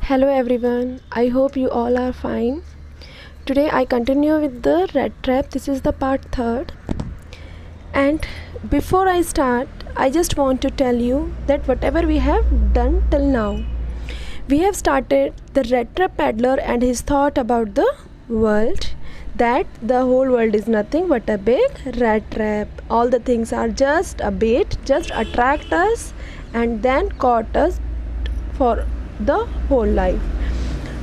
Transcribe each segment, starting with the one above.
Hello everyone, I hope you all are fine. Today I continue with the red trap. This is the part 3rd. And before I start, I just want to tell you that whatever we have done till now, we have started the red trap peddler and his thought about the world, that the whole world is nothing but a big rat trap. All the things are just a bait, just attract us and then caught us for the whole life.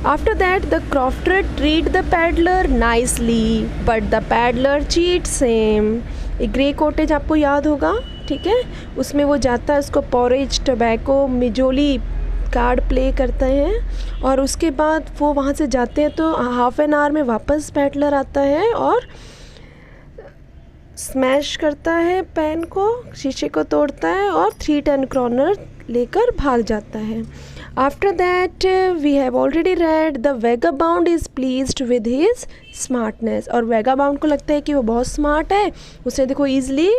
After that, the crofter treat the peddler nicely, but the peddler cheats him. एक grey cottage आपको याद होगा, ठीक है, उसमें वो जाता है, उसको पॉरेज, टोबैको, मिजोली कार्ड प्ले करते हैं और उसके बाद वो वहाँ से जाते हैं तो हाफ एन आवर में वापस पेडलर आता है और स्मैश करता है पेन को, शीशे को तोड़ता है और 310 क्रॉनर लेकर भाग जाता है. After that we have already read the vagabond is pleased with his smartness. और वेगाबाउंड को लगता है कि वो बहुत स्मार्ट है, उसने देखो ईजिली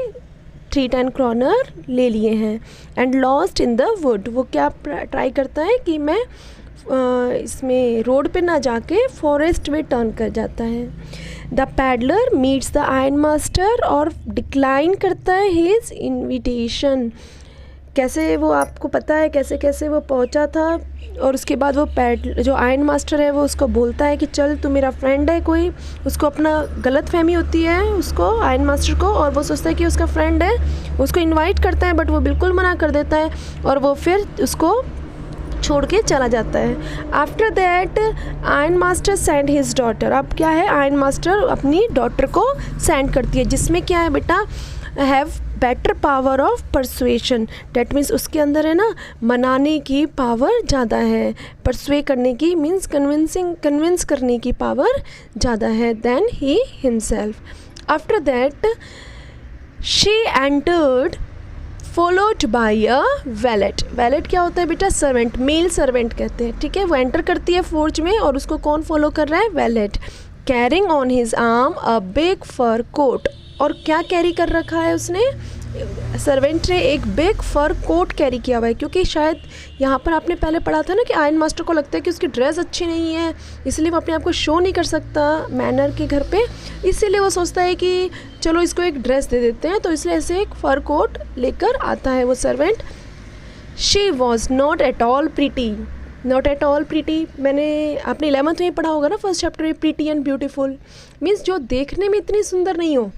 310 क्रॉनर ले लिए हैं. And lost in the wood, वो क्या ट्राई करता है कि मैं इसमें रोड पे ना जाके फॉरेस्ट में टर्न कर जाता है. The peddler meets the iron master और डिक्लाइन करता है हिज इन्विटेशन. कैसे वो आपको पता है कैसे कैसे वो पहुंचा था. और उसके बाद वो जो आयरन मास्टर है वो उसको बोलता है कि चल तू मेरा फ्रेंड है. कोई उसको अपना गलत फहमी होती है उसको, आयरन मास्टर को, और वो सोचता है कि उसका फ्रेंड है, उसको इनवाइट करता है बट वो बिल्कुल मना कर देता है और वो फिर उसको छोड़ के चला जाता है. After that iron master send his daughter. अब क्या है, आयरन मास्टर अपनी डॉटर को सेंड करती है जिसमें क्या है बेटा, have better power of persuasion. That means उसके अंदर है ना मनाने की पावर ज़्यादा है, परसुए करने की मीन्स कन्विंस करने की पावर ज़्यादा है than he himself. After that she entered followed by a valet. Valet क्या होता है बेटा, सर्वेंट, मेल सर्वेंट कहते हैं, ठीक है. वो एंटर करती है फोर्ज में और उसको कौन फॉलो कर रहा है, valet. Carrying on his arm a big fur coat. और क्या कैरी कर रखा है उसने, सर्वेंट ने एक बिग फर कोट कैरी किया हुआ है. क्योंकि शायद यहाँ पर आपने पहले पढ़ा था ना कि आयरन मास्टर को लगता है कि उसकी ड्रेस अच्छी नहीं है, इसलिए वो अपने आप को शो नहीं कर सकता मैनर के घर पे, इसीलिए वो सोचता है कि चलो इसको एक ड्रेस दे देते हैं, तो इसलिए ऐसे एक फर कोट लेकर आता है वो servant. She was not at all pretty. Not at all pretty मैंने आपने 11th में पढ़ा होगा ना, फर्स्ट चैप्टर में. प्रीटी एंड ब्यूटीफुल मीन्स जो देखने में इतनी सुंदर नहीं हो,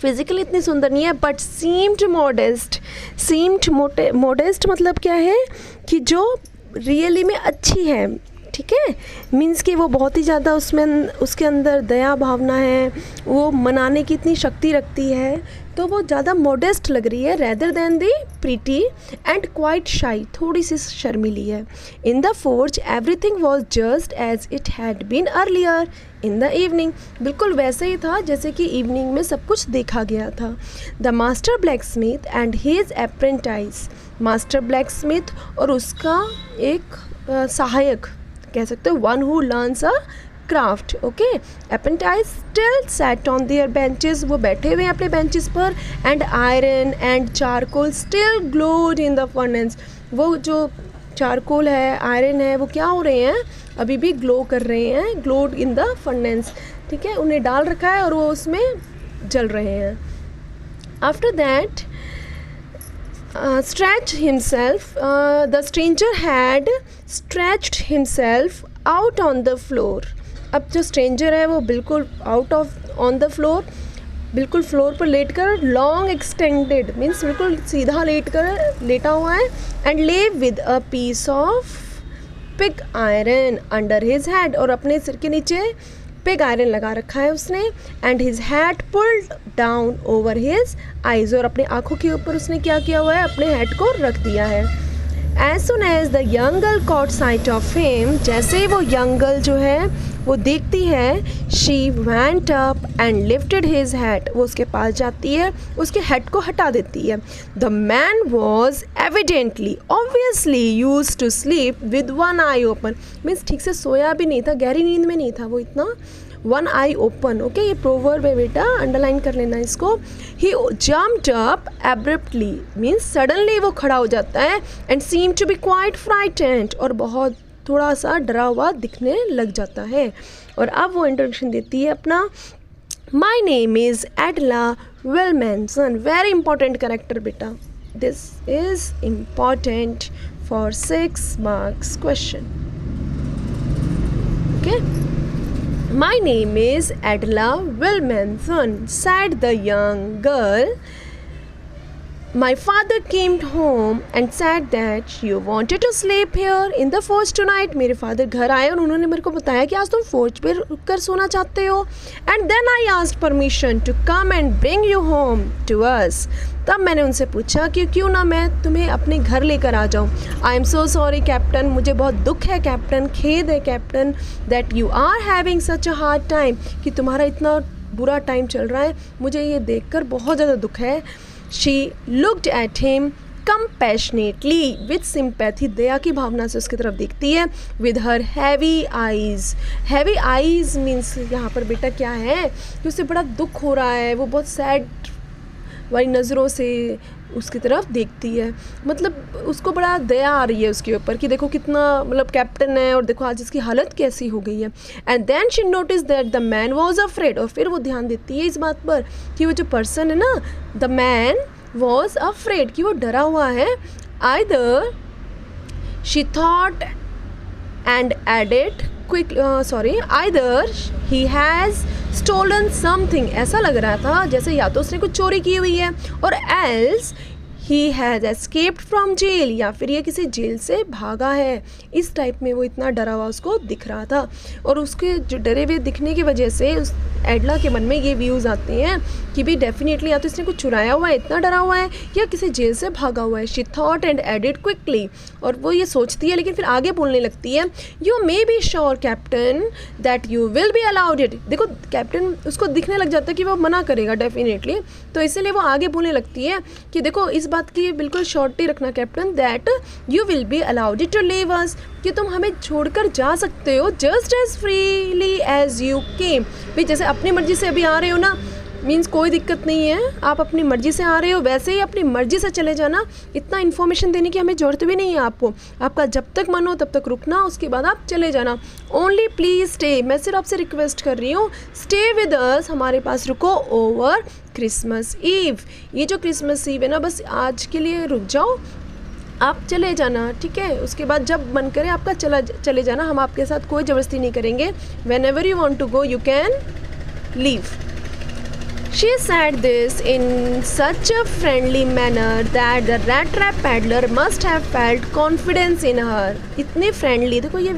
फिज़िकली इतनी सुंदर नहीं है, but seemed modest. Seemed modest मतलब क्या है कि जो रियली में अच्छी है, ठीक है. मीन्स कि वो बहुत ही ज़्यादा उसके अंदर दया भावना है, वो मनाने की इतनी शक्ति रखती है, तो वो ज़्यादा मॉडेस्ट लग रही है rather than the pretty and quite shy, थोड़ी सी शर्मीली है. In the forge everything was just as it had been earlier in the evening. बिल्कुल वैसे ही था जैसे कि इवनिंग में सब कुछ देखा गया था. The master black Smith and his apprentice. Master black Smith और उसका एक सहायक कह सकते हो, one who learns a craft. Okay, apprentice still sat on their benches. वो बैठे हुए हैं अपने बेंचेस पर. And iron and charcoal still glowed in the furnace. वो जो चारकोल है, आयरन है, वो क्या हो रहे हैं, अभी भी ग्लो कर रहे हैं, ग्लोड इन द फर्नेस, ठीक है. उन्हें डाल रखा है और वो उसमें जल रहे हैं. After that stretch himself, the stranger had stretched himself out on the floor. अब जो स्ट्रेंजर है वो बिल्कुल out of on the floor, बिल्कुल फ्लोर पर लेटकर, लॉन्ग एक्सटेंडेड मीन्स बिल्कुल सीधा लेटा हुआ है. And lay with a piece of pig iron under his head. और अपने सिर के नीचे पिग आयरन लगा रखा है उसने. And his hat pulled down over his eyes. और अपने आँखों के ऊपर उसने क्या किया हुआ है, अपने हेड को रख दिया है. As soon as the young girl caught sight of him, जैसे ही वो यंग गर्ल जो है वो देखती है, she went up and lifted his head. वो उसके पास जाती है, उसके हेड को हटा देती है. The man was evidently obviously used to sleep with one eye open. Means ठीक से सोया भी नहीं था, गहरी नींद में नहीं था वो, इतना वन आई ओपन. ओके, ये प्रोवर्ब है बेटा, अंडरलाइन कर लेना इसको. He jumped up abruptly means suddenly वो खड़ा हो जाता है. And seem to be quite frightened, और बहुत थोड़ा सा डरा हुआ दिखने लग जाता है। और अब वो इंट्रोडक्शन देती है अपना। My name is Edla Willmansson, very important character बेटा, this is important for 6 marks question. Okay. My name is Adela Wilmanson, said the young girl. My father came home and said that you wanted to sleep here in the forge tonight. मेरे father घर आए और उन्होंने मेरे को बताया कि आज तुम फोर्ज पे रुक कर सोना चाहते हो. And then I asked permission to come and bring you home to us. तब मैंने उनसे पूछा कि क्यों ना मैं तुम्हें अपने घर लेकर आ जाऊँ. I am so sorry captain, मुझे बहुत दुख है कैप्टन, खेद है captain, that you are having such a hard time, कि तुम्हारा इतना बुरा टाइम चल रहा है, मुझे ये देखकर बहुत ज़्यादा दुख है. She looked at him compassionately, with sympathy, दया की भावना से उसकी तरफ देखती है. With her heavy eyes. Heavy eyes means यहाँ पर बेटा क्या है कि उसे बड़ा दुख हो रहा है, वो बहुत सैड वाली नज़रों से उसकी तरफ देखती है. मतलब उसको बड़ा दया आ रही है उसके ऊपर कि देखो कितना मतलब कैप्टन है और देखो आज इसकी हालत कैसी हो गई है. And then she notice that the man was afraid. और फिर वो ध्यान देती है इस बात पर कि वो जो पर्सन है ना, द मैन वॉज अफ्रेड, कि वो डरा हुआ है. Either she thought and added quick either he has stolen something. ऐसा लग रहा था जैसे या तो उसने कुछ चोरी की हुई है, और else he has escaped from jail, या फिर ये किसी जेल से भागा है. इस टाइप में वो इतना डरा हुआ उसको दिख रहा था. और उसके जो डरे हुए दिखने की वजह से उस एडला के मन में ये व्यूज़ आते हैं कि भी डेफिनेटली या तो इसने कुछ चुराया हुआ है, इतना डरा हुआ है, या किसी जेल से भागा हुआ है. She thought and added quickly. और वो ये सोचती है लेकिन फिर आगे बोलने लगती है. You may be sure captain that you will be allowed it. देखो कैप्टन उसको दिखने लग जाता है कि वो मना करेगा डेफिनेटली, तो इसीलिए वो आगे बोलने लगती है कि देखो इस बात की बिल्कुल श्योरिटी रखना captain, that you will be allowed to leave us, कि तुम हमें छोड़कर जा सकते हो just as freely as you came. भाई जैसे अपनी मर्जी से अभी आ रहे हो ना, मीन्स कोई दिक्कत नहीं है, आप अपनी मर्जी से आ रहे हो, वैसे ही अपनी मर्जी से चले जाना. इतना इन्फॉर्मेशन देने की हमें ज़रूरत भी नहीं है आपको. आपका जब तक मन हो तब तक रुकना, उसके बाद आप चले जाना. ओनली प्लीज़ स्टे, मैं सिर्फ आपसे रिक्वेस्ट कर रही हूँ, स्टे विद अस, हमारे पास रुको ओवर क्रिसमस ईव. ये जो क्रिसमस ईव है ना, बस आज के लिए रुक जाओ, आप चले जाना, ठीक है. उसके बाद जब मन करे आपका चले जाना, हम आपके साथ कोई ज़बरदस्ती नहीं करेंगे. Whenever you want to go you can leave. She said this in such a friendly manner that the rat trap peddler must have felt confidence in her. इतने फ्रेंडली, देखो ये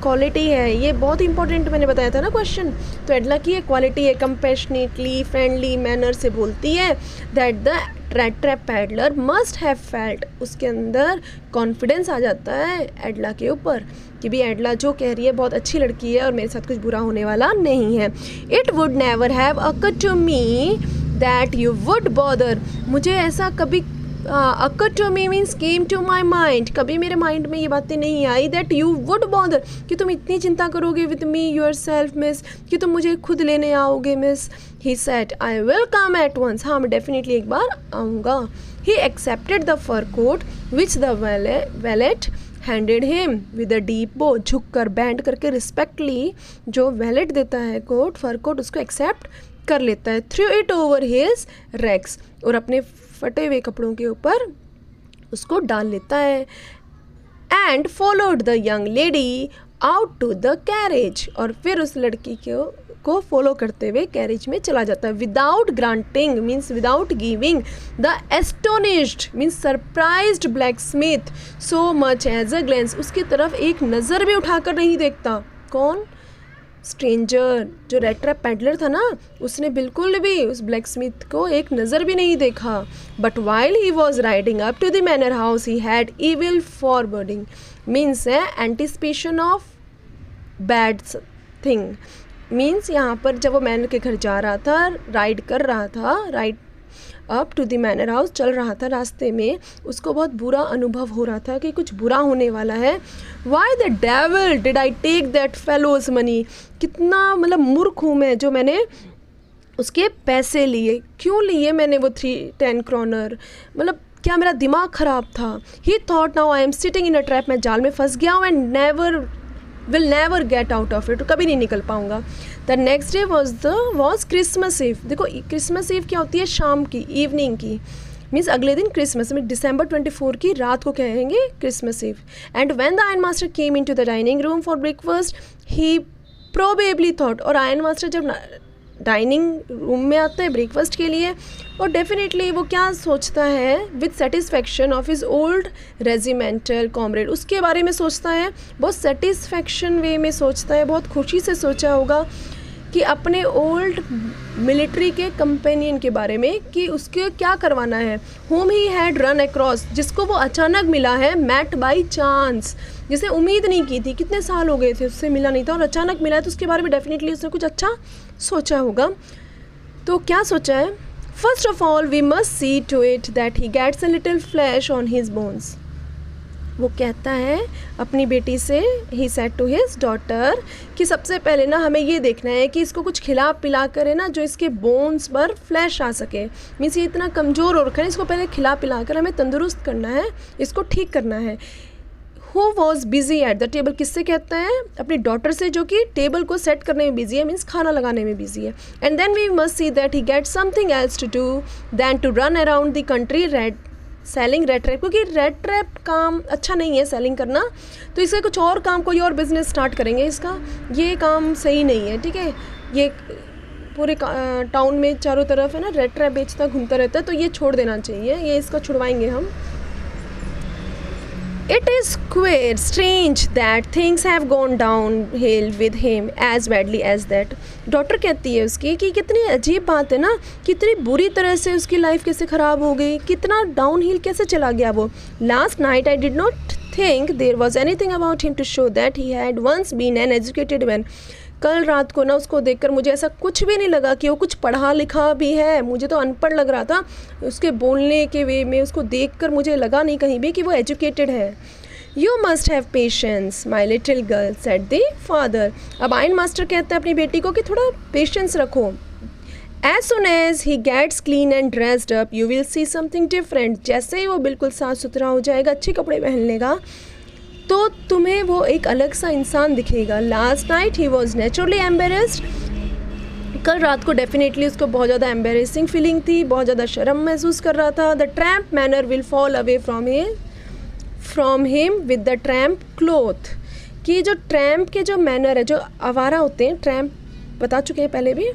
क्वालिटी है, ये बहुत इंपॉर्टेंट मैंने बताया था ना क्वेश्चन, तो एडला की ये क्वालिटी है, कंपैशनेटली फ्रेंडली मैनर से बोलती है that the rat trap peddler must have felt. उसके अंदर कॉन्फिडेंस आ जाता है एडला के ऊपर कि भी एडला जो कह रही है बहुत अच्छी लड़की है और मेरे साथ कुछ बुरा होने वाला नहीं है. It would never have occurred to me that you would bother. मुझे ऐसा कभी occurred to me means came to my mind, कभी मेरे माइंड में ये बातें नहीं आई दैट यू वुड बॉदर, कि तुम इतनी चिंता करोगे with me yourself miss, कि तुम मुझे खुद लेने आओगे miss. He said I will come at once, हाँ मैं डेफिनेटली एक बार आऊँगा. He accepted the fur coat which the valet handed him with a deep bow. झुक कर बैंड करके रिस्पेक्टली जो वैलेट देता है कोट, फर कोट, उसको एक्सेप्ट कर लेता है. Threw it over his rags, और अपने फटे हुए कपड़ों के ऊपर उसको डाल लेता है. And followed the young lady out to the carriage, और फिर उस लड़की को फॉलो करते हुए कैरेज में चला जाता है. Without granting means without giving the astonished means surprised blacksmith so much as a glance. उसकी तरफ एक नज़र भी उठाकर नहीं देखता. कौन? स्ट्रेंजर, जो रेट ट्रैप पेडलर था ना, उसने बिल्कुल भी उस ब्लैक स्मिथ को एक नज़र भी नहीं देखा. But while he was riding up to the manor house he had evil foreboding means है anticipation of bad thing. Means यहाँ पर जब वो मैनर के घर जा रहा था, राइड कर रहा था, ride up to the manor house चल रहा था, रास्ते में उसको बहुत बुरा अनुभव हो रहा था कि कुछ बुरा होने वाला है. Why the devil did I take that fellow's money, कितना मतलब मूर्ख हूँ मैं जो मैंने उसके पैसे लिए. क्यों लिए मैंने वो 10 क्रोनर, मतलब क्या मेरा दिमाग ख़राब था? He thought now I am sitting in a trap, मैं जाल में फंस गया हूँ and will never get out of it, कभी नहीं निकल पाऊँगा। The next day was Christmas Eve. देखो क्रिसमस ईव क्या होती है? शाम की, इवनिंग की, मीन्स अगले दिन क्रिसमस में December 24 की रात को कहेंगे Christmas Eve. And when the iron master came in to the dining room for breakfast he probably thought, और आयरन मास्टर जब डाइनिंग रूम में आता है ब्रेकफास्ट के लिए, और डेफिनेटली वो क्या सोचता है? With satisfaction of his old regimental comrade, उसके बारे में सोचता है, बहुत सेटिस्फैक्शन वे में सोचता है, बहुत खुशी से सोचा होगा कि अपने ओल्ड मिलिट्री के कंपेनियन के बारे में, कि उसके क्या करवाना है। Home he had run across, जिसको वो अचानक मिला है, मैट बाई चांस, जिसे उम्मीद नहीं की थी, कितने साल हो गए थे उससे मिला नहीं था और अचानक मिला है, तो उसके बारे में डेफिनेटली उसने कुछ अच्छा सोचा होगा। तो क्या सोचा है? First of all we must see to it that he gets a little flesh on his bones. वो कहता है अपनी बेटी से, he said to his daughter, कि सबसे पहले ना हमें ये देखना है कि इसको कुछ खिला पिला कर है ना जो इसके बोन्स पर फ्लैश आ सके, मीन्स ये इतना कमज़ोर हो रखा है, इसको पहले खिला पिला कर हमें तंदुरुस्त करना है, इसको ठीक करना है। Who was busy at the table, किससे कहता है? अपनी डॉटर से, जो कि टेबल को सेट करने में बिजी है, मीन्स खाना लगाने में बिजी है। And then we must see that he get something else to do than to run around the country selling rat trap, क्योंकि रेड ट्रैप काम अच्छा नहीं है सेलिंग करना, तो इसका कुछ और काम, कोई और बिजनेस स्टार्ट करेंगे, इसका ये काम सही नहीं है, ठीक है। ये पूरे टाउन में चारों तरफ है ना रेड ट्रैप बेचता घूमता रहता है, तो ये छोड़ देना चाहिए, ये इसका छुड़वाएंगे हम। It is queer, strange that things have gone downhill with him as badly as that. Doctor कहती है उसकी कि कितनी अजीब बात है ना, कितनी बुरी तरह से उसकी लाइफ कैसे ख़राब हो गई, कितना डाउनहिल कैसे चला गया वो। Last night I did not think there was anything about him to show that he had once been an educated man. कल रात को ना उसको देखकर मुझे ऐसा कुछ भी नहीं लगा कि वो कुछ पढ़ा लिखा भी है, मुझे तो अनपढ़ लग रहा था उसके बोलने के वे में, उसको देखकर मुझे लगा नहीं कहीं भी कि वो एजुकेटेड है। You must have patience my little girl said the father. अब आयरन मास्टर कहता है अपनी बेटी को कि थोड़ा पेशेंस रखो। As soon as he gets clean and dressed up you will see something different. जैसे ही वो बिल्कुल साफ़ सुथरा हो जाएगा, अच्छे कपड़े पहन लेगा, तो तुम्हें वो एक अलग सा इंसान दिखेगा। Last night he was naturally embarrassed. कल रात को डेफिनेटली उसको बहुत ज़्यादा एम्बेरेसिंग फीलिंग थी, बहुत ज़्यादा शर्म महसूस कर रहा था। The tramp manner will fall away from him with the tramp cloth, कि जो ट्रैम्प के जो मैनर है, जो आवारा होते हैं, ट्रैम्प बता चुके हैं पहले भी,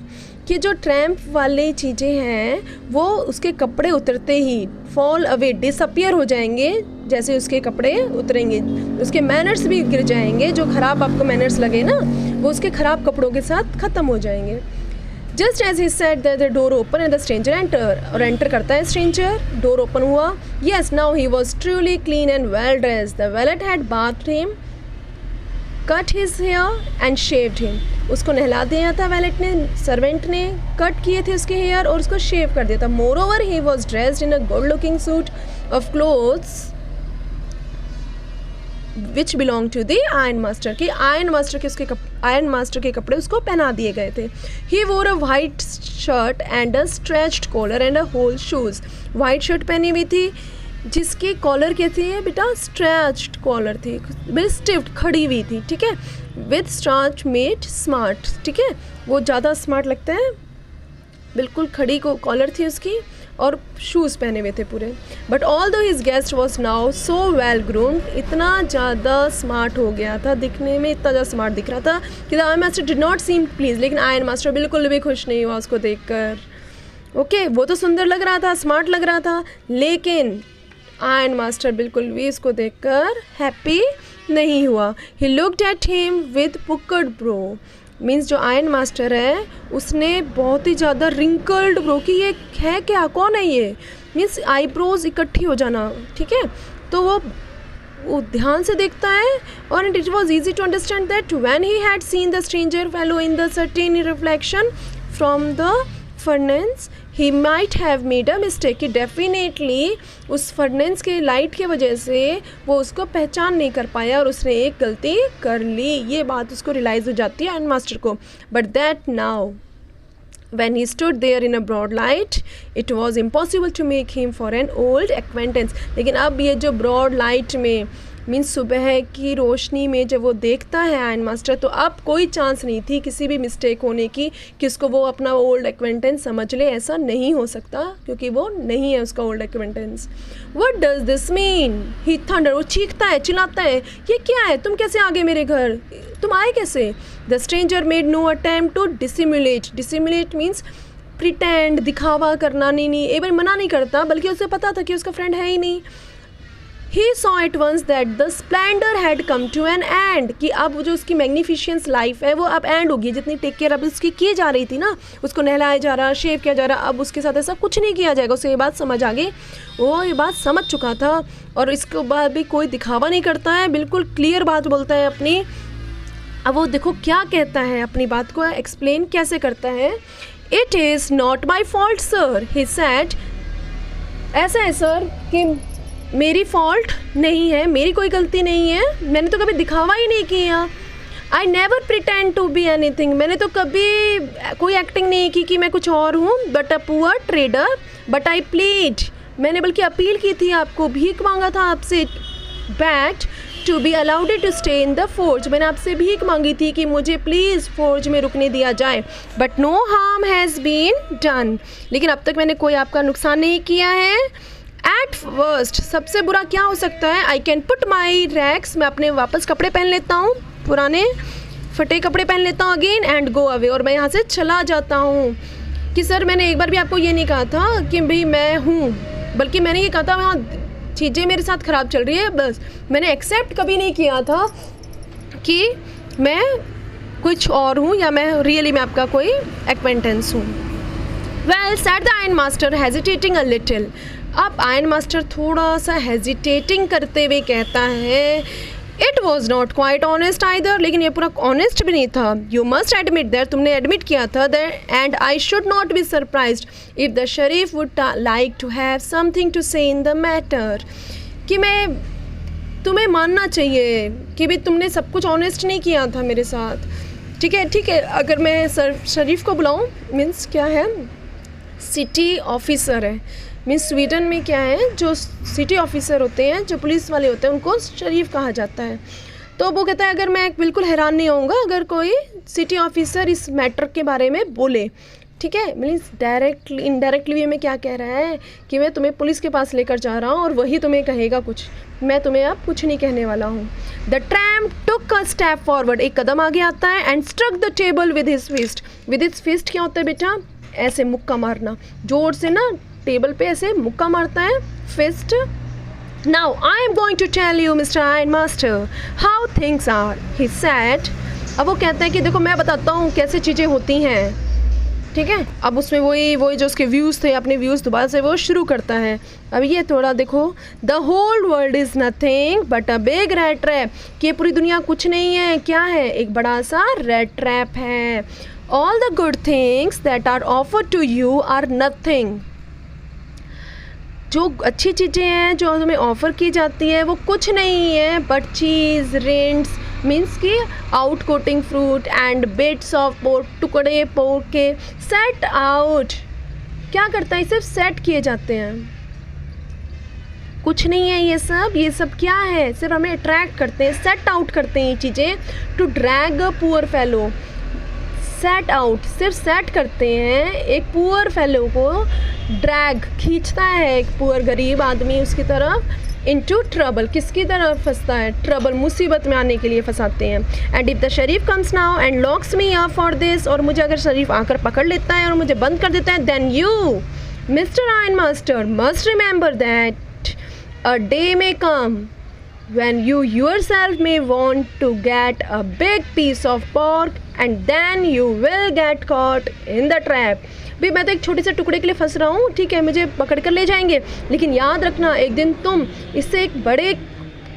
कि जो ट्रैम्प वाली चीज़ें हैं वो उसके कपड़े उतरते ही फॉल अवे, डिसअपियर हो जाएंगे, जैसे उसके कपड़े उतरेंगे उसके मैनर्स भी गिर जाएंगे। जो ख़राब आपको मैनर्स लगे ना, वो उसके ख़राब कपड़ों के साथ ख़त्म हो जाएंगे। Just as he said that the door open and the stranger enter, और एंटर करता है स्ट्रेंजर, डोर ओपन हुआ। Yes now he was truly clean and well dressed. The valet had bathed him, cut his hair and shaved him. उसको नहला दिया था wallet ने, servant ने कट किए थे उसके हेयर और उसको शेव कर दिया था। Moreover he was dressed in a good looking suit of clothes which belong to the iron master, कि आयरन मास्टर के कपड़े उसको पहना दिए गए थे। He wore a white shirt and a stretched collar and a whole shoes. White shirt पहनी हुई थी जिसकी कॉलर कैसी है बेटा, स्ट्रेच्ड कॉलर थी, बिल्कुल स्टिफ्ट खड़ी हुई थी, ठीक है, विथ स्टार्च मेड स्मार्ट, ठीक है, वो ज़्यादा स्मार्ट लगता है, बिल्कुल खड़ी को कॉलर थी उसकी, और शूज़ पहने हुए थे पूरे। बट ऑल दो his guest was now so well groomed, इतना ज़्यादा स्मार्ट हो गया था, दिखने में इतना ज़्यादा स्मार्ट दिख रहा था कि the iron master did not seem please, लेकिन आयरन मास्टर बिल्कुल भी खुश नहीं हुआ उसको देखकर। ओके, वो तो सुंदर लग रहा था, स्मार्ट लग रहा था, लेकिन आयरन मास्टर बिल्कुल भी इसको देखकर हैप्पी नहीं हुआ। He looked at him with puckered brow, means जो आयरन मास्टर है उसने बहुत ही ज़्यादा रिंकल्ड ब्रो, कि ये है क्या, कौन है ये, मीन्स आईब्रोज इकट्ठी हो जाना, ठीक है, तो वो ध्यान से देखता है। और it was easy to understand that when he had seen the stranger fellow in the certain reflection from the furnace he might have made a mistake, कि डेफिनेटली उस फर्नेंस के लाइट के वजह से वो उसको पहचान नहीं कर पाया और उसने एक गलती कर ली, ये बात उसको रियलाइज़ हो जाती है आयरन मास्टर को। But that now When he stood there in a broad light, it was impossible to make him for an old acquaintance. लेकिन अब ये जो broad light में मीन्स सुबह की रोशनी में जब वो देखता है आयन मास्टर, तो अब कोई चांस नहीं थी किसी भी मिस्टेक होने की कि उसको वो अपना ओल्ड एक्वेंटेंस समझ ले. ऐसा नहीं हो सकता क्योंकि वो नहीं है उसका old acquaintance. What does this mean? He thunder. वो चीखता है, चिल्लाता है, ये क्या है, तुम कैसे आ गए मेरे घर, तुम आए कैसे? The stranger made no attempt to dissimulate. Dissimulate means pretend, दिखावा करना. नहीं एक बार मना नहीं करता, बल्कि उसे पता था कि उसका फ्रेंड है ही नहीं. He saw at once that the splendor had come to an end. कि अब जो उसकी मैग्निफिशेंस लाइफ है वो अब एंड होगी. जितनी टेक केयर अब उसकी की जा रही थी ना, उसको नहलाया जा रहा, शेव किया जा रहा, अब उसके साथ ऐसा कुछ नहीं किया जाएगा. उसे ये बात समझ आ गई, वो ये बात समझ चुका था. और इसके बाद भी कोई दिखावा नहीं करता है, बिल्कुल क्लियर बात बोलता है अपनी. अब वो देखो क्या कहता है, अपनी बात को एक्सप्लेन कैसे करता है. It is not my fault sir, he said. ऐसा है सर कि मेरी फॉल्ट नहीं है, मेरी कोई गलती नहीं है, मैंने तो कभी दिखावा ही नहीं किया. I never pretend to be anything. मैंने तो कभी कोई एक्टिंग नहीं की कि मैं कुछ और हूँ. But a poor trader, but I plead. मैंने बल्कि अपील की थी आपको, भीख मांगा था आपसे. Begged to be allowed to stay in the forge. मैंने आपसे भीख मांगी थी कि मुझे प्लीज़ फोर्ज में रुकने दिया जाए. But no harm has been done. लेकिन अब तक मैंने कोई आपका नुकसान नहीं किया है. एट वर्स्ट, सबसे बुरा क्या हो सकता है? I can put my rags. मैं अपने वापस कपड़े पहन लेता हूँ, पुराने फटे कपड़े पहन लेता हूँ अगेन, एंड गो अवे. और मैं यहाँ से चला जाता हूँ. कि सर मैंने एक बार भी आपको ये नहीं कहा था कि भाई मैं हूँ, बल्कि मैंने ये कहा था वहाँ चीज़ें मेरे साथ ख़राब चल रही है, बस. मैंने एक्सेप्ट कभी नहीं किया था कि मैं कुछ और हूँ या मैं रियली मैं आपका कोई एक्वेंटेंस हूँ. Well said the iron master hesitating a little. अब आयरन मास्टर थोड़ा सा हेजिटेटिंग करते हुए कहता है, it was not quite honest either. लेकिन ये पूरा ऑनेस्ट भी नहीं था. यू मस्ट एडमिट दैट, तुमने एडमिट किया था that, and I should not be surprised if the sheriff would like to have something to say in the matter. कि मैं तुम्हें मानना चाहिए कि भाई तुमने सब कुछ ऑनेस्ट नहीं किया था मेरे साथ. ठीक है. अगर मैं शरीफ को बुलाऊँ, मीन्स क्या है, सिटी ऑफिसर है. मीन्स स्वीडन में क्या है, जो सिटी ऑफिसर होते हैं, जो पुलिस वाले होते हैं, उनको शरीफ कहा जाता है. तो वो कहता है अगर मैं बिल्कुल हैरान नहीं होऊंगा अगर कोई सिटी ऑफिसर इस मैटर के बारे में बोले. ठीक है. मीन्स डायरेक्टली इनडायरेक्टली वे में क्या कह रहा है कि मैं तुम्हें पुलिस के पास लेकर जा रहा हूँ और वही तुम्हें कहेगा कुछ, मैं तुम्हें अब कुछ नहीं कहने वाला हूँ. The tramp took a step forward. एक कदम आगे आता है. And struck the table with his fist. With his fist क्या होता है बेटा? ऐसे मुक्का मारना, जोर से ना टेबल पे ऐसे मुक्का मारता है, fist. Now I am going to tell you mister iron master how things are, he said. अब वो कहता है कि देखो मैं बताता हूँ कैसे चीज़ें होती हैं. ठीक है. अब उसमें वही जो उसके व्यूज़ थे, अपने व्यूज़ दोबारा से वो शुरू करता है. अब ये थोड़ा देखो, the whole world is nothing but a big rat trap. कि ये पूरी दुनिया कुछ नहीं है, क्या है? एक बड़ा सा रेड ट्रैप है. All the good things that are offered to you are nothing. जो अच्छी चीज़ें हैं जो तुम्हें ऑफ़र की जाती है वो कुछ नहीं है बट चीज़, रिंट्स, मीन्स की out coating fruit and bits of pork, टुकड़े पोर्क के सेट आउट. क्या करता है? सिर्फ सेट किए जाते हैं, कुछ नहीं है ये सब क्या है? सिर्फ हमें अट्रैक्ट करते हैं, सेट आउट करते हैं ये चीज़ें. To drag a poor fellow. Set out, सिर्फ सेट करते हैं एक पुअर फेलो को. ड्रैग, खींचता है एक पुअर गरीब आदमी उसकी तरफ. इनटू ट्रबल, किसकी तरफ फंसता है? ट्रबल, मुसीबत में आने के लिए फंसाते हैं. And if the Sharif comes now and locks me up for this. और मुझे अगर शरीफ आकर पकड़ लेता है और मुझे बंद कर देता है, then you mister iron master must remember that a day may come when you yourself may want to get a big piece of pork and then you will get caught in the trap. भाई मैं तो एक छोटे से टुकड़े के लिए फंस रहा हूँ, ठीक है, मुझे पकड़ कर ले जाएंगे, लेकिन याद रखना एक दिन तुम इससे एक बड़े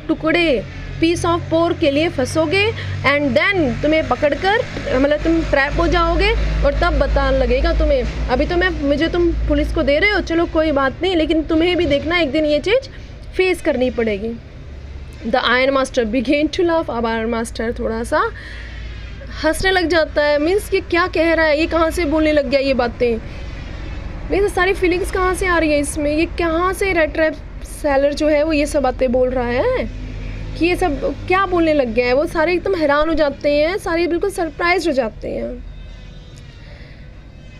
टुकड़े पीस ऑफ पोर्क के लिए फंसोगे एंड देन तुम्हें पकड़ कर मतलब तुम ट्रैप हो जाओगे और तब पता लगेगा तुम्हें. अभी तो मुझे तुम पुलिस को दे रहे हो, चलो कोई बात नहीं, लेकिन तुम्हें भी देखना एक दिन ये चीज़ फेस करनी पड़ेगी. The iron master began to laugh. अब आयरन मास्टर थोड़ा सा हंसने लग जाता है, मीन्स ये क्या कह रहा है, ये कहाँ से बोलने लग गया ये बातें, मीन्स सारी फीलिंग्स कहाँ से आ रही है इसमें, ये कहाँ से रेड ट्रैप सेलर जो है वो ये सब बातें बोल रहा है कि ये सब क्या बोलने लग गया है। वो सारे एकदम हैरान हो जाते हैं, सारे बिल्कुल सरप्राइज हो जाते हैं।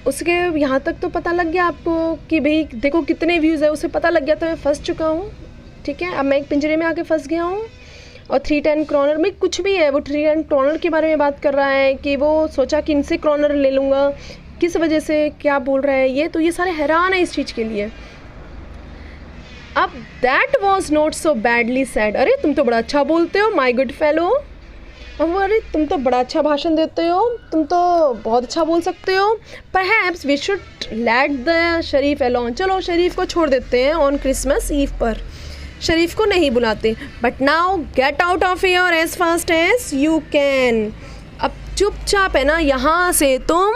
उसके यहाँ तक तो पता लग गया आपको कि भाई देखो कितने व्यूज़ है, उसे पता लग गया, तो मैं फंस चुका हूँ, ठीक है। अब मैं एक पिंजरे में आके फंस गया हूँ। और 310 क्रॉनर में कुछ भी है, वो 310 क्रॉनर के बारे में बात कर रहा है कि वो सोचा कि इनसे क्रॉनर ले लूँगा, किस वजह से, क्या बोल रहा है ये, तो ये सारे हैरान है इस चीज़ के लिए। अब that was not so badly sad, अरे तुम तो बड़ा अच्छा बोलते हो माई गुड फेलो, अरे तुम तो बड़ा अच्छा भाषण देते हो, तुम तो बहुत अच्छा बोल सकते हो, perhaps we should let the sheriff alone, चलो शरीफ को छोड़ देते हैं ऑन क्रिसमस ईव पर, शरीफ को नहीं बुलाते। But now get out of here as fast as you can, अब चुपचाप है ना यहाँ से तुम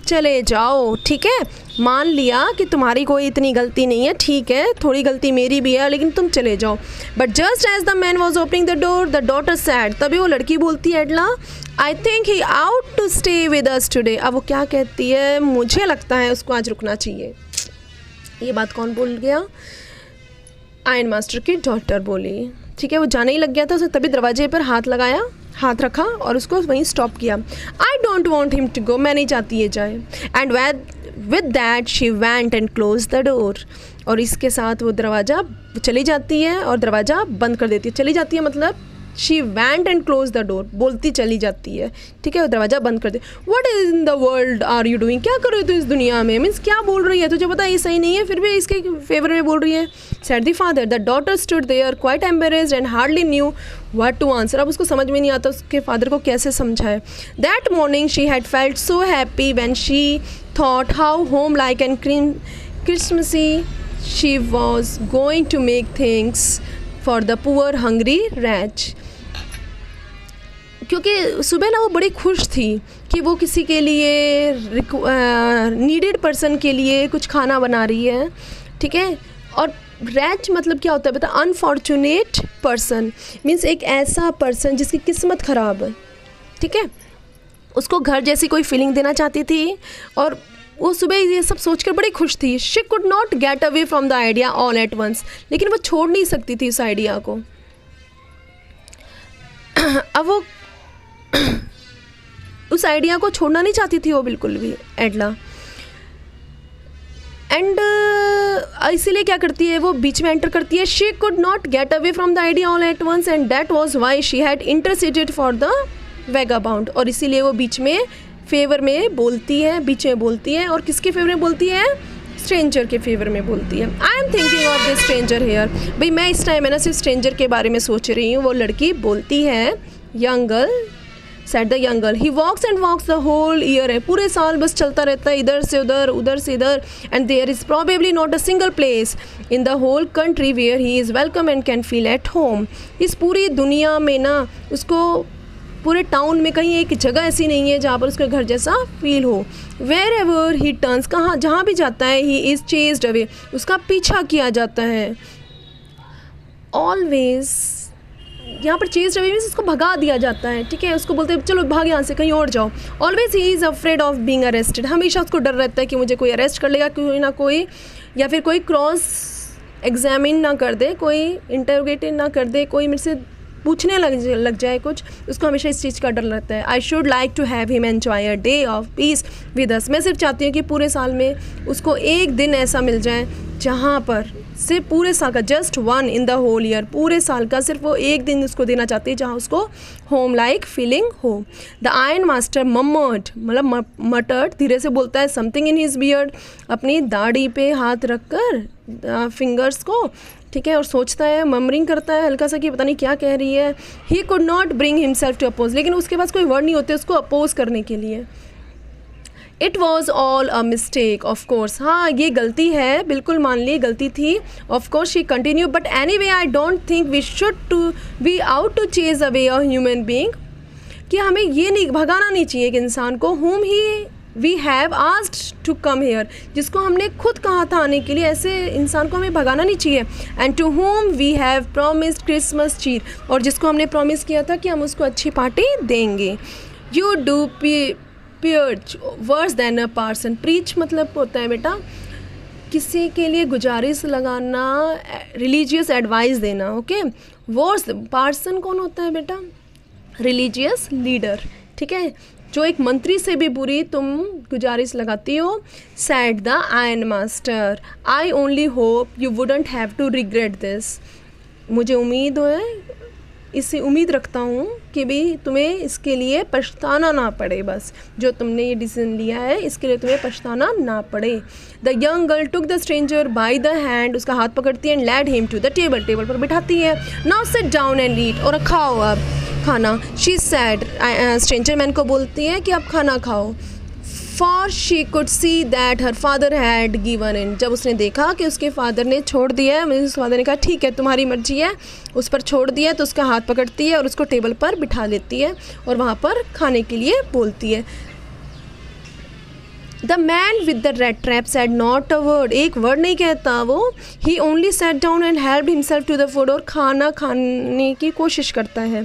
चले जाओ, ठीक है। मान लिया कि तुम्हारी कोई इतनी गलती नहीं है, ठीक है, थोड़ी गलती मेरी भी है, लेकिन तुम चले जाओ। But just as the man was opening the door the daughter said, तभी वो लड़की बोलती है Edla, I think he ought to stay with us today. अब वो क्या कहती है, मुझे लगता है उसको आज रुकना चाहिए। ये बात कौन बोल गया, आयरन मास्टर की डॉटर बोली, ठीक है। वो जाने ही लग गया था, उसने तभी दरवाजे पर हाथ लगाया, हाथ रखा और उसको वहीं स्टॉप किया। I don't want him to go, मैं नहीं चाहती ये जाए। And with that she went and close the door, और इसके साथ वो दरवाज़ा चली जाती है और दरवाज़ा बंद कर देती है। चली जाती है मतलब she went and close the door, बोलती चली जाती है, ठीक है, वो दरवाज़ा बंद कर दे। What is in the world are you doing, क्या कर रही हो तू इस दुनिया में, मीन्स क्या बोल रही है, तुझे पता है ये सही नहीं है, फिर भी इसके फेवर में बोल रही है। Said the father, the daughter stood there quite embarrassed and hardly knew what to answer, अब उसको समझ में नहीं आता उसके फादर को कैसे समझाए। That morning she had felt so happy when she thought how homelike and Christmasy she was going to make things for the poor hungry wretch, क्योंकि सुबह ना वो बड़ी खुश थी कि वो किसी के लिए नीडेड पर्सन के लिए कुछ खाना बना रही है, ठीक है। और रैच मतलब क्या होता है पता, अनफॉर्चुनेट पर्सन, मीन्स एक ऐसा पर्सन जिसकी किस्मत ख़राब है, ठीक है। उसको घर जैसी कोई फीलिंग देना चाहती थी और वो सुबह ये सब सोचकर बड़ी खुश थी। She could not get away from the idea all at once, लेकिन वो छोड़ नहीं सकती थी उस आइडिया को। अब वो उस आइडिया को छोड़ना नहीं चाहती थी वो बिल्कुल भी, एडला। एंड इसीलिए क्या करती है, वो बीच में एंटर करती है। She could not get away from the idea all at once and that was why she had interceded for the vagabond, और इसीलिए वो बीच में फेवर में बोलती है, बीच में बोलती है। और किसके फेवर में बोलती है, स्ट्रेंजर के फेवर में बोलती है। I am thinking of this stranger here, भाई मैं इस टाइम है ना सिर्फ स्ट्रेंजर के बारे में सोच रही हूँ। वो लड़की बोलती है, young girl said the young girl, he walks and walks the whole year, है पूरे साल बस चलता रहता है इधर से उधर, उधर से इधर। And there is probably not a single place in the whole country where he is welcome and can feel at home. इस पूरी दुनिया में ना उसको, पूरे टाउन में कहीं एक जगह ऐसी नहीं है जहाँ पर उसका घर जैसा फील हो। वेयर एवर ही टर्न्स, कहाँ जहाँ भी जाता है, ही इज़ चेस्ड अवे, उसका पीछा किया जाता है। ऑलवेज यहाँ पर चेस्ड अवे मीन्स उसको भगा दिया जाता है, ठीक है। उसको बोलते हैं चलो भाग यहाँ से, कहीं और जाओ। Always he is afraid of being arrested, हमेशा उसको डर रहता है कि मुझे कोई अरेस्ट कर लेगा, कोई ना कोई, या फिर कोई क्रॉस एग्जामिन ना कर दे, कोई इंटरोगेटेड ना कर दे, कोई मेरे से पूछने लग जाए कुछ, उसको हमेशा इस चीज़ का डर रहता है। I should like to have him enjoy a day of peace with us, मैं सिर्फ चाहती हूँ कि पूरे साल में उसको एक दिन ऐसा मिल जाए जहाँ पर सिर्फ पूरे साल का, just one in the whole year, पूरे साल का सिर्फ वो एक दिन उसको देना चाहती है जहाँ उसको होम लाइक फीलिंग हो। द आयरन मास्टर मम्मर्ड, मतलब मटर्ड, धीरे से बोलता है, समथिंग इन हिज बियर्ड, अपनी दाढ़ी पे हाथ रख कर फिंगर्स को, ठीक है, और सोचता है, ममरिंग करता है हल्का सा कि पता नहीं क्या कह रही है। He could not bring himself to oppose, लेकिन उसके पास कोई वर्ड नहीं होते उसको अपोज करने के लिए। It was all a mistake, of course, हाँ ये गलती है, बिल्कुल मान ली गलती थी। Of course she continue, but anyway I don't think we should to be out to chase away a human being, कि हमें ये नहीं भगाना नहीं चाहिए कि इंसान को, whom we have asked to come here, जिसको हमने खुद कहा था आने के लिए, ऐसे इंसान को हमें भगाना नहीं चाहिए। And to whom we have promised Christmas cheer, और जिसको हमने प्रॉमिस किया था कि हम उसको अच्छी पार्टी देंगे। You do preach worse than a parson. preach मतलब होता है बेटा किसी के लिए गुजारिश लगाना, रिलीजियस एडवाइस देना. Okay, verse. पार्सन कौन होता है बेटा? Religious leader. ठीक है, जो एक मंत्री से भी बुरी तुम गुजारिश लगाती हो. Said the iron master, I only hope you wouldn't have to regret this. मुझे उम्मीद है, इससे उम्मीद रखता हूँ कि भी तुम्हें इसके लिए पछताना ना पड़े. बस जो तुमने ये डिसीजन लिया है इसके लिए तुम्हें पछताना ना पड़े. The young girl took the stranger by the hand, उसका हाथ पकड़ती है. And led him to the table, table पर बिठाती है. Now sit down and eat, और खाओ अब खाना. शी सैड, स्ट्रेंजर मैन को बोलती है कि अब खाना खाओ. For she could see that her father had given in, जब उसने देखा कि उसके फादर ने छोड़ दिया है, उस फादर ने कहा ठीक है तुम्हारी मर्जी है, उस पर छोड़ दिया. तो उसका हाथ पकड़ती है और उसको टेबल पर बिठा लेती है और वहाँ पर खाने के लिए बोलती है. The man with the red trap said not a word, एक वर्ड नहीं कहता वो. He only sat down and helped himself to the food, और खाना खाने की कोशिश करता है.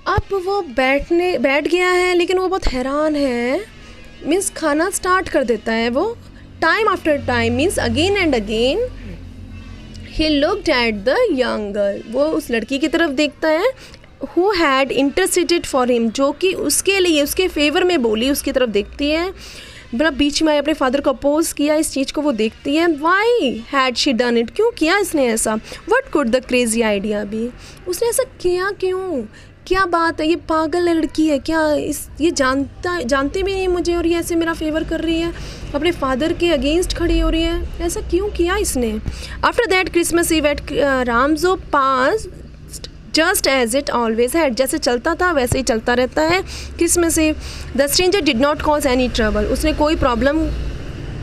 अब वो बैठ गया है, लेकिन वो बहुत हैरान है. मीन्स खाना स्टार्ट कर देता है वो. Time after time, means again and again. He looked eight the young girl, वो उस लड़की की तरफ देखता है. Who had interceded for him, जो कि उसके लिए उसके फेवर में बोली, उसकी तरफ देखती है. मतलब बीच में अपने फादर को अपोज किया, इस चीज़ को वो देखती है. Why had she done it, क्यों किया इसने ऐसा. What could the crazy idea be, उसने ऐसा किया क्यों, क्या बात है, ये पागल लड़की है क्या, ये जानती भी नहीं मुझे और ये ऐसे मेरा फेवर कर रही है, अपने फादर के अगेंस्ट खड़ी हो रही है, ऐसा क्यों किया इसने. After that Christmas Eve at Ramsjo passed just as it always had, जैसे चलता था वैसे ही चलता रहता है Christmas Eve. The stranger did not cause any trouble, उसने कोई प्रॉब्लम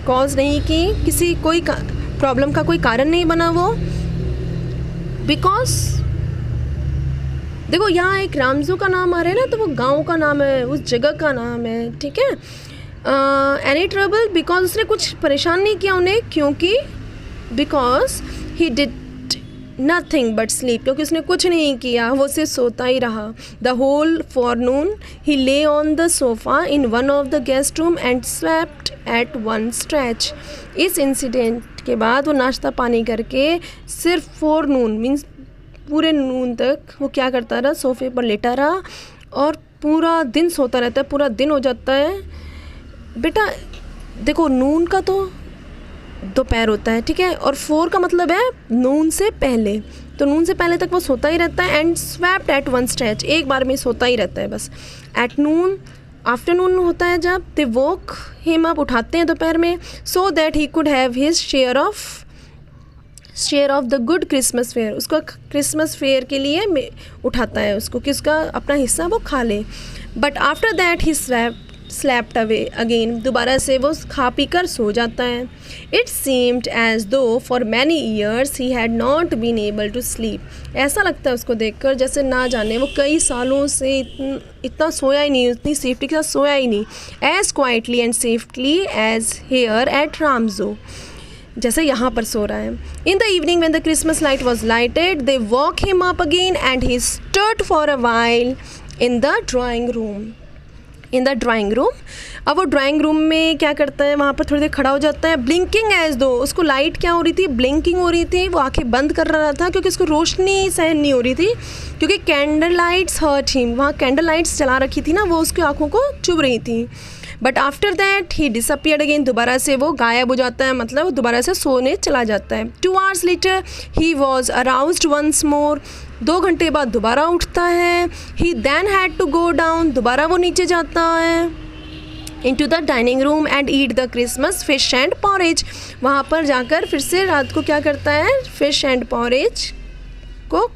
कॉज नहीं की, कोई प्रॉब्लम का कोई कारण नहीं बना वो. बिकॉज देखो यहाँ एक रामजो का नाम आ रहा है ना, तो वो गांव का नाम है, उस जगह का नाम है. ठीक है, एनी ट्रबल बिकॉज उसने कुछ परेशान नहीं किया उन्हें, क्योंकि because he did nothing but sleep, क्योंकि उसने कुछ नहीं किया, वो सिर्फ सोता ही रहा. The whole forenoon he lay on the sofa in one of the guest room and slept at one stretch. इस इंसिडेंट के बाद वो नाश्ता पानी करके सिर्फ फॉरनून मीन्स पूरे नून तक वो क्या करता रहा, सोफे पर लेटा रहा और पूरा दिन सोता रहता है. पूरा दिन हो जाता है बेटा. देखो नून का तो दोपहर होता है, ठीक है, और 4 का मतलब है नून से पहले, तो नून से पहले तक वो सोता ही रहता है. And slept at one stretch, एक बार में सोता ही रहता है बस. एट नून, आफ्टरनून होता है जब, दे वोक हिम अप, उठाते हैं दोपहर में, so that he could have his share of the good Christmas fair. उसको क्रिसमस फेयर के लिए उठाता है उसको कि उसका अपना हिस्सा वो खा ले. But after that he slept away again, दोबारा से वो खा पी कर सो जाता है. It seemed as though for many years he had not been able to sleep. ऐसा लगता है उसको देखकर जैसे ना जाने वो कई सालों से इतना सोया ही नहीं, उतनी सेफ्टी के साथ सोया ही नहीं. As quietly and safely as here at Ramsjo, जैसे यहाँ पर सो रहा है. In the evening when the Christmas light was lighted they woke him up again and he stood for a while in the drawing room. अब वो drawing room में क्या करता है, वहाँ पर थोड़ी देर खड़ा हो जाता है. ब्लिंकिंग एज दो, उसको लाइट क्या हो रही थी, ब्लिंकिंग हो रही थी. वो आंखें बंद कर रहा था क्योंकि उसको रोशनी सहन नहीं हो रही थी, क्योंकि कैंडल लाइट्स हर्ट हिम. वहाँ कैंडल लाइट्स चला रखी थी ना, वो उसकी आँखों को चुभ रही थी. But after that he disappeared again, दोबारा से वो गायब हो जाता है, मतलब दोबारा से सोने चला जाता है. 2 hours later he was aroused once more, 2 घंटे बाद दोबारा उठता है. He then had to go down, दोबारा वो नीचे जाता है into the dining room and eat the Christmas fish and porridge. वहाँ पर जाकर फिर से रात को क्या करता है, fish and porridge को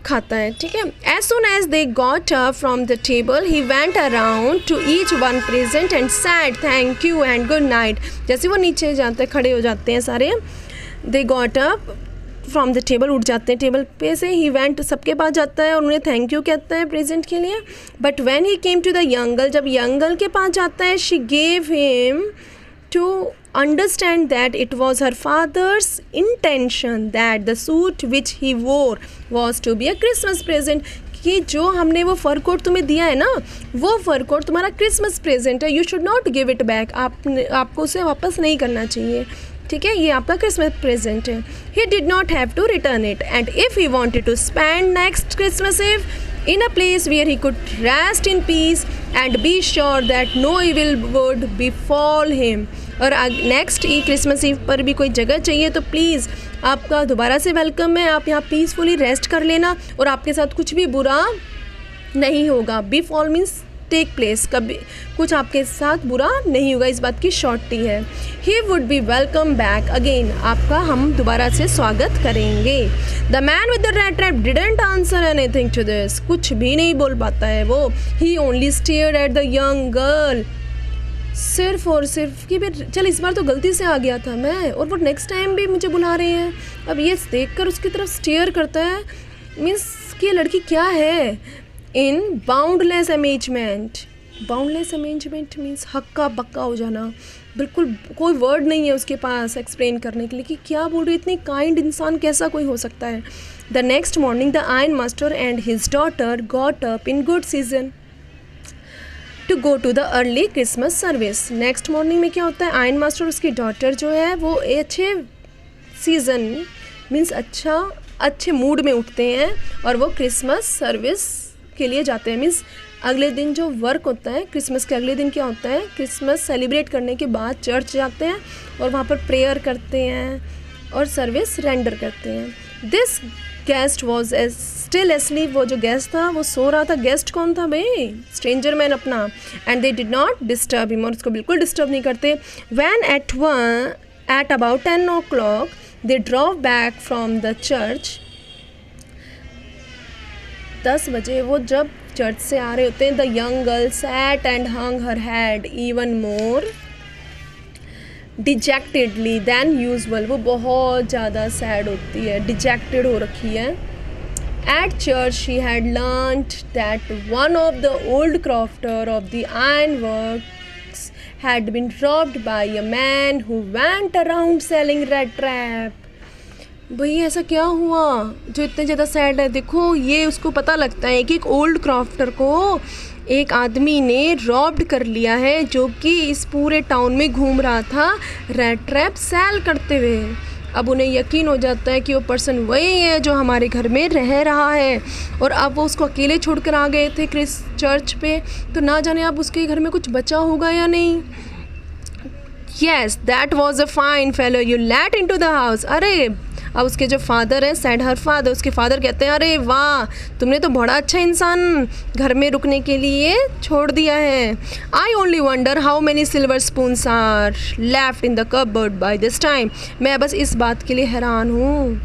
खाता है. ठीक है. As soon as they got up from the table he went around to each one present and said thank you and good night. जैसे वो नीचे जाते खड़े हो जाते हैं सारे, they got up from the table, उठ जाते हैं टेबल पे से. ही वेंट, सबके पास जाता है और उन्हें थैंक यू कहता है प्रेजेंट के लिए. But when he came to the young girl, जब यंग गर्ल के पास जाता है, she gave him to understand that it was her father's intention that the suit which he wore was to be a Christmas present. कि जो हमने वो fur coat तुम्हें दिया है ना, वो फर कोट तुम्हारा क्रिसमस प्रेजेंट है, you should not give it back, आपको उसे वापस नहीं करना चाहिए, ठीक है, ये आपका क्रिसमस प्रेजेंट है. He did not have to return it and if he wanted to spend next Christmas eve in a place where he could rest in peace and be sure that no evil would befall him. और next Christmas ewe पर भी कोई जगह चाहिए तो please आपका दोबारा से वेलकम है, आप यहाँ पीसफुली रेस्ट कर लेना और आपके साथ कुछ भी बुरा नहीं होगा. बिफॉल मीन्स टेक प्लेस, कभी कुछ आपके साथ बुरा नहीं होगा, इस बात की शॉर्टी है. He would be welcome back again, आपका हम दोबारा से स्वागत करेंगे. The man with the red trap didn't answer anything to this, कुछ भी नहीं बोल पाता है वो. He only stared at the young girl, सिर्फ और सिर्फ कि भाई चल इस बार तो गलती से आ गया था मैं और वो नेक्स्ट टाइम भी मुझे बुला रहे हैं. अब ये देख कर उसकी तरफ स्टेयर करता है, मीन्स कि ये लड़की क्या है. In boundless amazement, boundless amazement means हक्का बक्का हो जाना, बिल्कुल कोई वर्ड नहीं है उसके पास एक्सप्लेन करने के लिए कि क्या बोल रही है. इतनी काइंड इंसान कैसा कोई हो सकता है. The next morning the iron master and his daughter got up in good season to go to the early Christmas service. Next morning में क्या होता है, आयरन मास्टर और उसकी डॉटर जो है वो अच्छे सीज़न मीन्स अच्छे मूड में उठते हैं और वो क्रिसमस सर्विस के लिए जाते हैं. मीन्स अगले दिन जो वर्क होता है, क्रिसमस के अगले दिन क्या होता है, क्रिसमस सेलिब्रेट करने के बाद चर्च जाते हैं और वहाँ पर प्रेयर करते हैं और सर्विस रेंडर करते हैं. This guest was still asleep, वो जो गेस्ट था वो सो रहा था. गेस्ट कौन था भाई, स्ट्रेंजर मैन अपना. And they did not disturb him, और उसको बिल्कुल डिस्टर्ब नहीं करते. When at about 10 o'clock they drove back from the church. 10 बजे वो जब चर्च से आ रहे होते हैं, the young girl sat and hung her head even more dejectedly than usual, वो बहुत ज़्यादा सैड होती है, डिजेक्टेड हो रखी है. At church she had learned that one of the old crofter of the iron works had been robbed by a man who went around selling rat trap. भाई ऐसा क्या हुआ जो इतने ज़्यादा सैड है. देखो ये उसको पता लगता है कि एक ओल्ड क्राफ्टर को एक आदमी ने रॉब्ड कर लिया है जो कि इस पूरे टाउन में घूम रहा था रेड ट्रैप सेल करते हुए. अब उन्हें यकीन हो जाता है कि वो पर्सन वही है जो हमारे घर में रह रहा है और अब वो उसको अकेले छोड़कर आ गए थे क्रिस चर्च पे, तो ना जाने अब उसके घर में कुछ बचा होगा या नहीं. Yes that was a fine fellow you let in to the house. अरे अब उसके जो फादर है, सेड हर फादर, उसके फादर कहते हैं अरे वाह तुमने तो बड़ा अच्छा इंसान घर में रुकने के लिए छोड़ दिया है. I only wonder how many silver spoons are left in the cupboard by this time. मैं बस इस बात के लिए हैरान हूँ,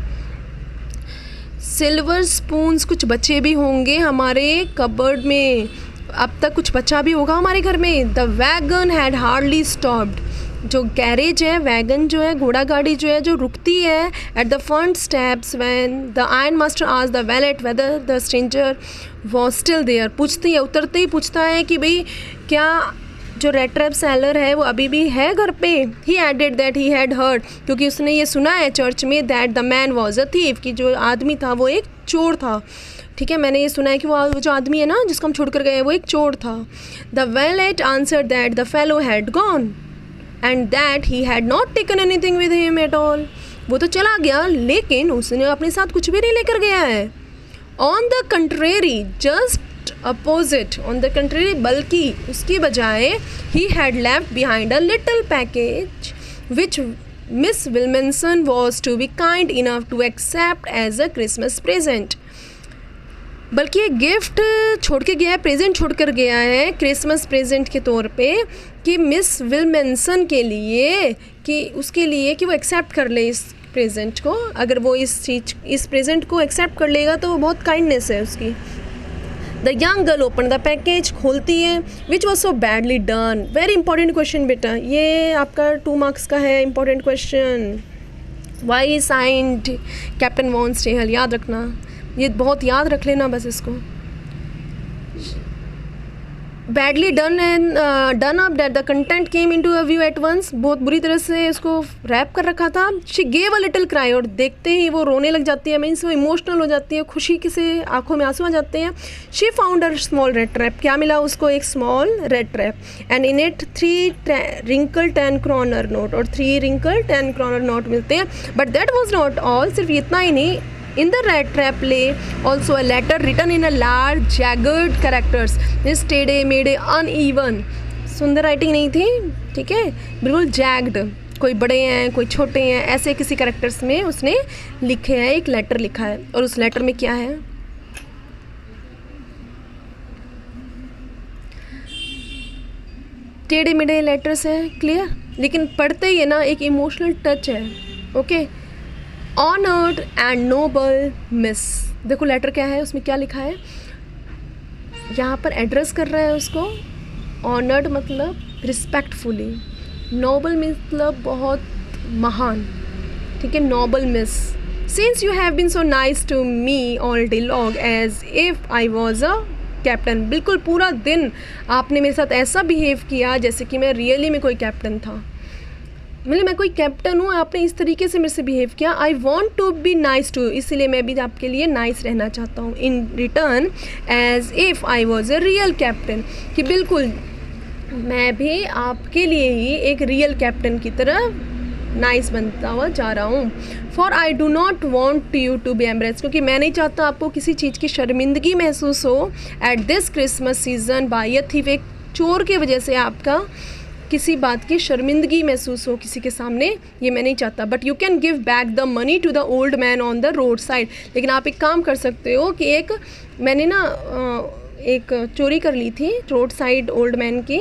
सिल्वर स्पून्स कुछ बचे भी होंगे हमारे कपबोर्ड में, अब तक कुछ बचा भी होगा हमारे घर में. The wagon had hardly stopped, जो गैरेज है, वैगन जो है, घोड़ा गाड़ी जो है जो रुकती है at the front steps when the iron master asked the valet whether the stranger was still there. पूछती है, उतरते ही पूछता है कि भाई क्या जो रेड ट्रैप सेलर है वो अभी भी है घर पे. He added that he had heard, क्योंकि उसने ये सुना है चर्च में that the man was a thief, कि जो आदमी था वो एक चोर था. ठीक है, मैंने ये सुना है कि वो जो आदमी है ना जिसको हम छोड़ कर गए वो एक चोर था. The wallet answered that the fellow had gone and that he had not taken anything with him at all. वो तो चला गया लेकिन उसने अपने साथ कुछ भी नहीं लेकर गया है. On the contrary, just opposite, on the contrary, बल्कि उसकी बजाय he had left behind a little package which Miss Williamson was to be kind enough to accept as a Christmas present. बल्कि एक गिफ्ट छोड़ के गया है, प्रेजेंट छोड़ कर गया है क्रिसमस प्रेजेंट के तौर पे कि मिस विल्मेंसन के लिए, कि उसके लिए कि वो एक्सेप्ट कर ले इस प्रेजेंट को. अगर वो इस प्रेजेंट को एक्सेप्ट कर लेगा तो वो बहुत काइंडनेस है उसकी. The young girl open the package, खोलती है, which was so badly done. Very important question बेटा, ये आपका 2 marks का है important question. Why signed captain von Stahle, याद रखना, ये बहुत याद रख लेना बस इसको. Badly done and done up that the content came into a view at once, बहुत बुरी तरह से इसको रैप कर रखा था। She gave a little cry, और देखते ही वो रोने लग जाती है, मीन्स वो इमोशनल हो जाती है, खुशी से आंखों में आंसू आ जाते हैं। She found a small rattrap, क्या मिला उसको, एक small rattrap, and in it 3 wrinkle 10 kronor note, और 3 रिंकल 10 क्रॉनर नोट मिलते हैं। But that was not all, सिर्फ इतना ही नहीं, in the red trap lay also a letter written in a large jagged characters, this टेढ़े मेढ़े uneven, सुंदर writing नहीं थी, ठीक है, बिल्कुल जैग्ड, कोई बड़े हैं कोई छोटे हैं, ऐसे किसी कैरेक्टर्स में उसने लिखे हैं, एक लेटर लिखा है। और उस लेटर में क्या है, टेढ़े मेढ़े लेटर्स हैं, क्लियर, लेकिन पढ़ते ही है ना एक इमोशनल टच है। Okay, honoured and noble miss, देखो लेटर क्या है, उसमें क्या लिखा है, यहाँ पर एड्रेस कर रहा है उसको। ऑनर्ड मतलब रिस्पेक्टफुली, नोबल मतलब बहुत महान, ठीक है, noble miss, since you have been so nice to me all day long as if I was a captain, बिल्कुल पूरा दिन आपने मेरे साथ ऐसा बिहेव किया जैसे कि मैं रियली में कोई कैप्टन था, मतलब मैं कोई कैप्टन हूँ, आपने इस तरीके से मेरे से बिहेव किया। I want to be nice to, इसलिए मैं भी आपके लिए नाइस रहना चाहता हूँ। In return as if I was a real captain, कि बिल्कुल मैं भी आपके लिए ही एक रियल कैप्टन की तरह नाइस बनता हुआ जा रहा हूँ। For I do not want you to be embrace, क्योंकि मैं नहीं चाहता आपको किसी चीज़ की शर्मिंदगी महसूस हो at this Christmas season by a thief, एक चोर की वजह से आपका किसी बात की शर्मिंदगी महसूस हो किसी के सामने, ये मैं नहीं चाहता। But you can give back the money to the old man on the road side, लेकिन आप एक काम कर सकते हो कि एक मैंने ना एक चोरी कर ली थी रोड साइड ओल्ड मैन की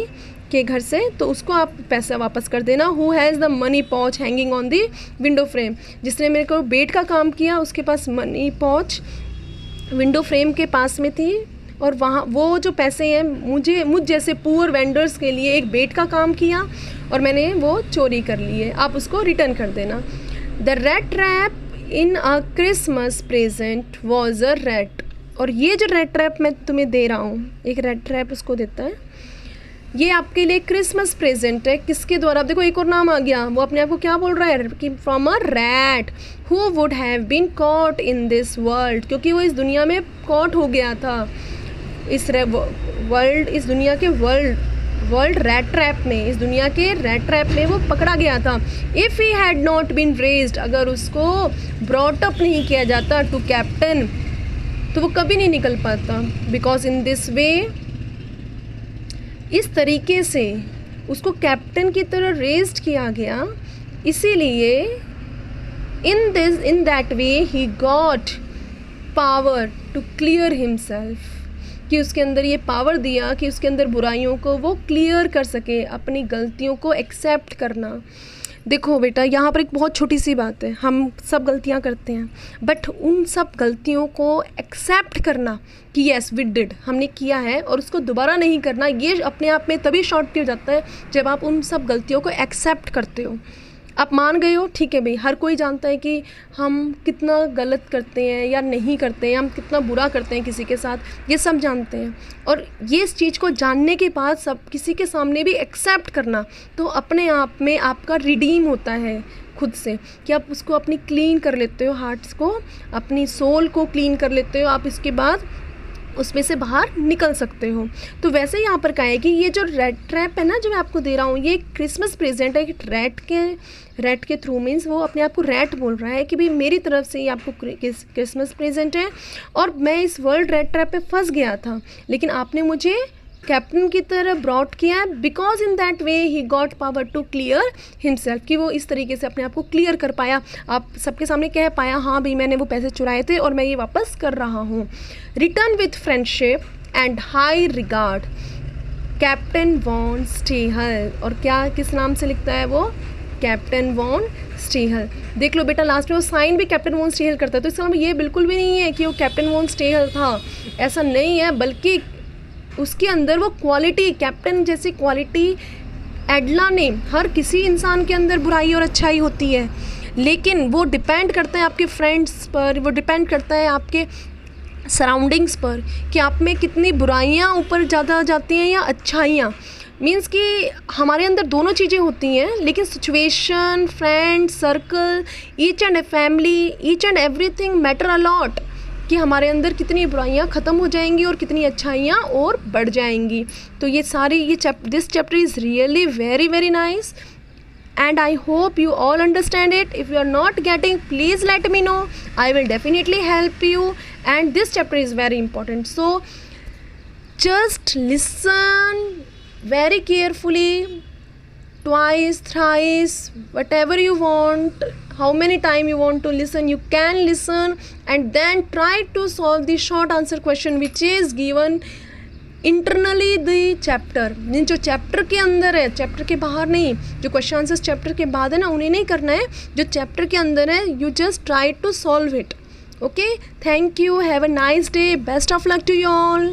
के घर से, तो उसको आप पैसा वापस कर देना। हु हैज़ द मनी पॉच hanging on the window frame, जिसने मेरे को बेट का काम किया उसके पास मनी पॉच विंडो फ्रेम के पास में थी, और वहाँ वो जो पैसे हैं मुझ जैसे पुअर वेंडर्स के लिए एक बेट का काम किया और मैंने वो चोरी कर लिए, आप उसको रिटर्न कर देना। The red trap in a Christmas present was a red, और ये जो रेड ट्रैप मैं तुम्हें दे रहा हूँ, एक रेड ट्रैप उसको देता है, ये आपके लिए क्रिसमस प्रेजेंट है। किसके द्वारा, आप देखो एक और नाम आ गया, वो अपने आप को क्या बोल रहा है कि from a rat who would have been caught in this world, क्योंकि वो इस दुनिया में कॉट हो गया था, इस दुनिया के वर्ल्ड रैट ट्रैप में, इस दुनिया के रैट ट्रैप में वो पकड़ा गया था। If he had not been raised, अगर उसको ब्रॉट अप नहीं किया जाता टू कैप्टन, तो वो कभी नहीं निकल पाता। बिकॉज इन दिस वे, इस तरीके से उसको कैप्टन की तरह रेज्ड किया गया, इसीलिए in that way he got power to clear himself, कि उसके अंदर ये पावर दिया कि उसके अंदर बुराइयों को वो क्लियर कर सके, अपनी गलतियों को एक्सेप्ट करना। देखो बेटा, यहाँ पर एक बहुत छोटी सी बात है, हम सब गलतियाँ करते हैं, बट उन सब गलतियों को एक्सेप्ट करना कि यस वी डिड, हमने किया है, और उसको दोबारा नहीं करना, ये अपने आप में तभी शॉर्ट हो जाता है जब आप उन सब गलतियों को एक्सेप्ट करते हो। आप मान गए हो, ठीक है भाई, हर कोई जानता है कि हम कितना गलत करते हैं या नहीं करते हैं, हम कितना बुरा करते हैं किसी के साथ, ये सब जानते हैं। और ये इस चीज़ को जानने के बाद सब किसी के सामने भी एक्सेप्ट करना, तो अपने आप में आपका रिडीम होता है खुद से, कि आप उसको अपनी क्लीन कर लेते हो, हार्ट्स को, अपनी सोल को क्लीन कर लेते हो, आप इसके बाद उसमें से बाहर निकल सकते हो। तो वैसे यहाँ पर कहा है कि ये जो रेड ट्रैप है ना, जो मैं आपको दे रहा हूँ, ये क्रिसमस प्रेजेंट है कि रैट के थ्रू, मीन्स वो अपने आप को रैट बोल रहा है कि भाई मेरी तरफ से ये आपको क्रिसमस प्रेजेंट है, और मैं इस वर्ल्ड रेड ट्रैप पे फंस गया था, लेकिन आपने मुझे कैप्टन की तरह ब्रॉट किया है, because in that way he got power to clear himself, कि वो इस तरीके से अपने आप को क्लियर कर पाया, आप सबके सामने कह पाया, हाँ भाई मैंने वो पैसे चुराए थे और मैं ये वापस कर रहा हूँ। Return with friendship and high regard, captain von Stahle, और क्या किस नाम से लिखता है वो, कैप्टन वॉन स्टेहल। देख लो बेटा, लास्ट में वो साइन भी कैप्टन वॉन स्टेहल करता है, तो इसका मतलब ये बिल्कुल भी नहीं है कि वो कैप्टन वॉन स्टेहल था, ऐसा नहीं है, बल्कि उसके अंदर वो क्वालिटी, कैप्टन जैसी क्वालिटी एडला ने, हर किसी इंसान के अंदर बुराई और अच्छाई होती है, लेकिन वो डिपेंड करता है आपके फ्रेंड्स पर, वो डिपेंड करता है आपके सराउंडिंग्स पर कि आप में कितनी बुराइयाँ ऊपर ज़्यादा जाती हैं या अच्छाइयाँ। मीन्स कि हमारे अंदर दोनों चीज़ें होती हैं, लेकिन situation, friend circle, each and family, each and everything matter a lot कि हमारे अंदर कितनी बुराइयाँ ख़त्म हो जाएंगी और कितनी अच्छाइयाँ और बढ़ जाएंगी। तो ये सारी this chapter is really very very nice and I hope you all understand it. If you are not getting, please let me know. I will definitely help you, and this chapter is very important, so just listen very carefully, twice, thrice, whatever you want, how many time you want to listen, you can listen, and then try to solve the short answer question which is given internally the chapter. Mean जो chapter के अंदर है, chapter के बाहर नहीं। जो question answers chapter के बाद है ना, उन्हें नहीं करना है, जो चैप्टर के अंदर है you just try to solve it. Okay, thank you, have a nice day, best of luck to you all.